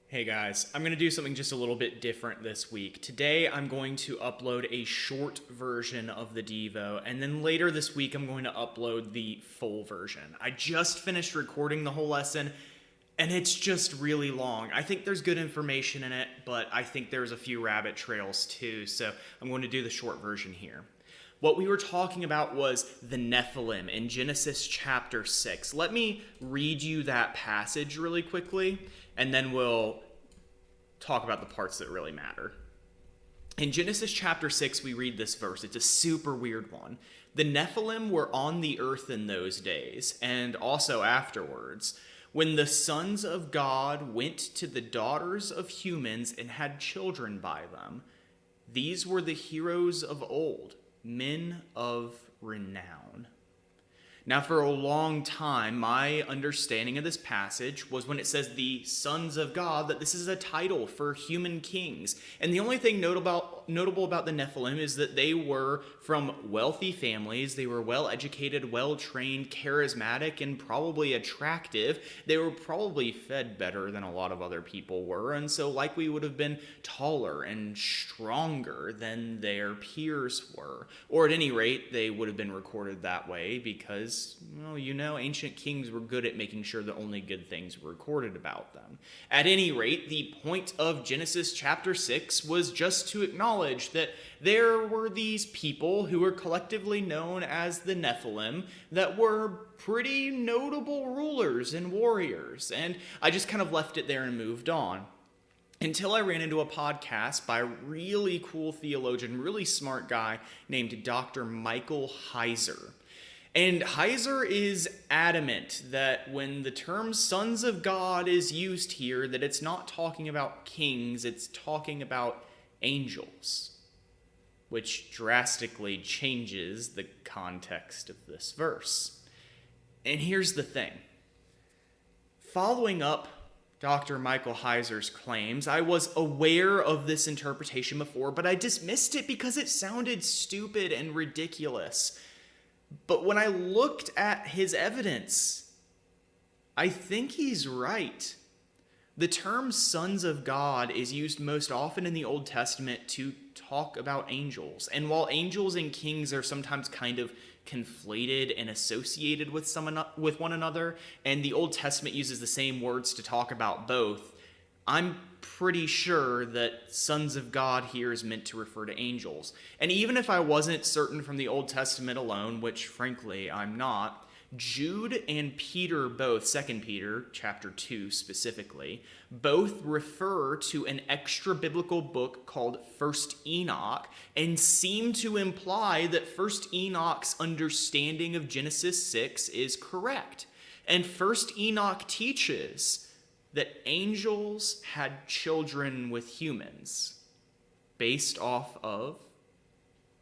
Hey guys, I'm going to do something just a little bit different this week. Today I'm going to upload a short version of the Devo, and then later this week I'm going to upload the full version. I just finished recording the whole lesson, and it's just really long. I think there's good information in it, but I think there's a few rabbit trails too, so I'm going to do the short version here. What we were talking about was the Nephilim in Genesis chapter 6. Let me read you that passage really quickly, and then we'll talk about the parts that really matter. In Genesis chapter 6, we read this verse. It's a super weird one. The Nephilim were on the earth in those days, and also afterwards, when the sons of God went to the daughters of humans and had children by them. These were the heroes of old, men of renown. Now, for a long time, my understanding of this passage was when it says the sons of God, that this is a title for human kings. And the only thing notable about the Nephilim is that they were from wealthy families. They were well-educated, well-trained, charismatic, and probably attractive. They were probably fed better than a lot of other people were, and so likely would have been taller and stronger than their peers were. Or at any rate, they would have been recorded that way because, well, ancient kings were good at making sure that only good things were recorded about them. At any rate, the point of Genesis chapter 6 was just to acknowledge that there were these people who were collectively known as the Nephilim that were pretty notable rulers and warriors. And I just kind of left it there and moved on. Until I ran into a podcast by a really cool theologian, really smart guy named Dr. Michael Heiser. And Heiser is adamant that when the term sons of God is used here, that it's not talking about kings, it's talking about angels, which drastically changes the context of this verse. And here's the thing. Following up Dr. Michael Heiser's claims, I was aware of this interpretation before, but I dismissed it because it sounded stupid and ridiculous. But when I looked at his evidence, I think he's right. The term sons of God is used most often in the Old Testament to talk about angels. And while angels and kings are sometimes kind of conflated and associated with one another, and the Old Testament uses the same words to talk about both, I'm pretty sure that sons of God here is meant to refer to angels. And even if I wasn't certain from the Old Testament alone, which frankly I'm not, Jude and Peter both, 2 Peter chapter 2 specifically, both refer to an extra biblical book called 1st Enoch and seem to imply that 1st Enoch's understanding of Genesis 6 is correct. And 1st Enoch teaches that angels had children with humans based off of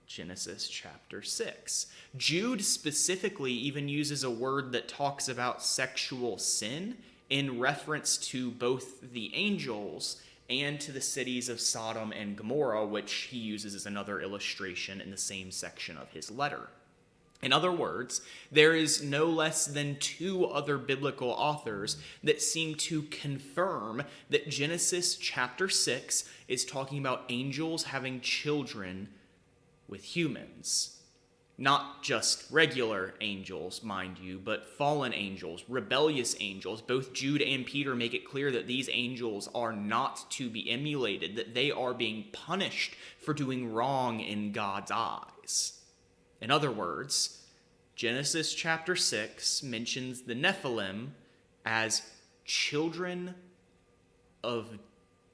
Genesis chapter 6. Jude specifically even uses a word that talks about sexual sin in reference to both the angels and to the cities of Sodom and Gomorrah, which he uses as another illustration in the same section of his letter. In other words, there is no less than two other biblical authors that seem to confirm that Genesis chapter 6 is talking about angels having children with humans. Not just regular angels, mind you, but fallen angels, rebellious angels. Both Jude and Peter make it clear that these angels are not to be emulated, that they are being punished for doing wrong in God's eyes. In other words, Genesis chapter 6 mentions the Nephilim as children of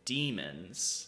demons.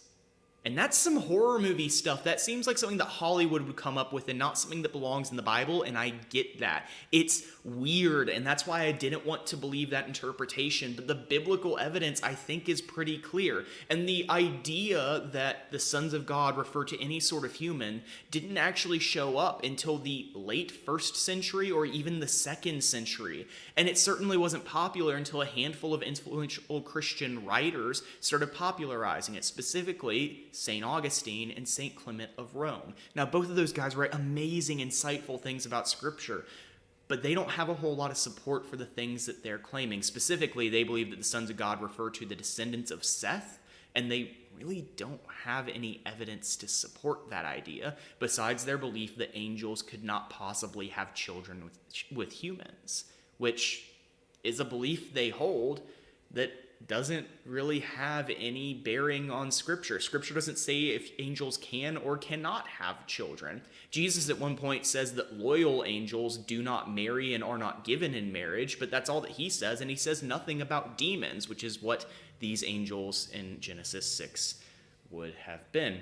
And that's some horror movie stuff. That seems like something that Hollywood would come up with and not something that belongs in the Bible, and I get that. It's weird, and that's why I didn't want to believe that interpretation, but the biblical evidence, I think, is pretty clear. And the idea that the sons of God refer to any sort of human didn't actually show up until the late 1st century or even the 2nd century. And it certainly wasn't popular until a handful of influential Christian writers started popularizing it, specifically St. Augustine and St. Clement of Rome. Now, both of those guys write amazing, insightful things about Scripture, but they don't have a whole lot of support for the things that they're claiming. Specifically, they believe that the sons of God refer to the descendants of Seth, and they really don't have any evidence to support that idea, besides their belief that angels could not possibly have children with humans, which is a belief they hold that doesn't really have any bearing on Scripture. Scripture doesn't say if angels can or cannot have children. Jesus at one point says that loyal angels do not marry and are not given in marriage, but that's all that he says, and he says nothing about demons, which is what these angels in Genesis 6 would have been.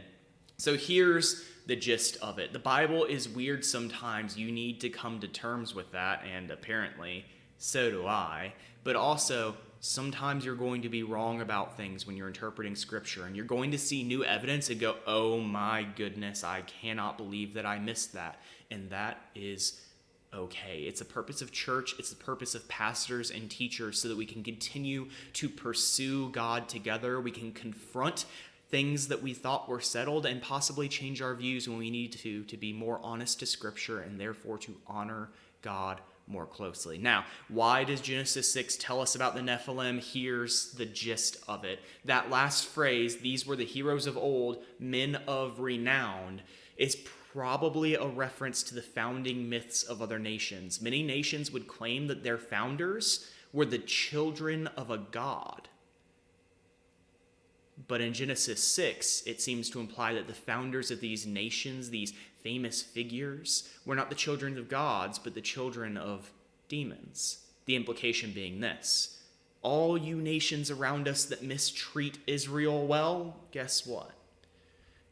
So here's the gist of it. The Bible is weird sometimes. You need to come to terms with that, and apparently so do I. But also, sometimes you're going to be wrong about things when you're interpreting Scripture, and you're going to see new evidence and go, oh my goodness, I cannot believe that I missed that. And that is okay. It's the purpose of church, it's the purpose of pastors and teachers, so that we can continue to pursue God together. We can confront things that we thought were settled and possibly change our views when we need to be more honest to Scripture and therefore to honor God more closely. Now, why does Genesis 6 tell us about the Nephilim? Here's the gist of it. That last phrase, these were the heroes of old, men of renown, is probably a reference to the founding myths of other nations. Many nations would claim that their founders were the children of a god. But in Genesis 6, it seems to imply that the founders of these nations, these famous figures, were not the children of gods, but the children of demons. The implication being this: all you nations around us that mistreat Israel, well, guess what?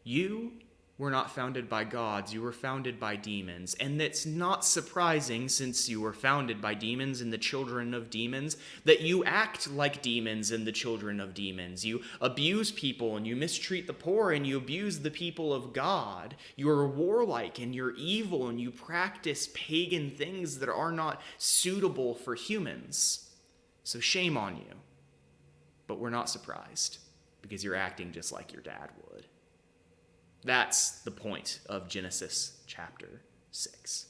You were not founded by gods, you were founded by demons. And it's not surprising, since you were founded by demons and the children of demons, that you act like demons and the children of demons. You abuse people and you mistreat the poor and you abuse the people of God. You are warlike and you're evil and you practice pagan things that are not suitable for humans. So shame on you. But we're not surprised, because you're acting just like your dad would. That's the point of Genesis chapter 6.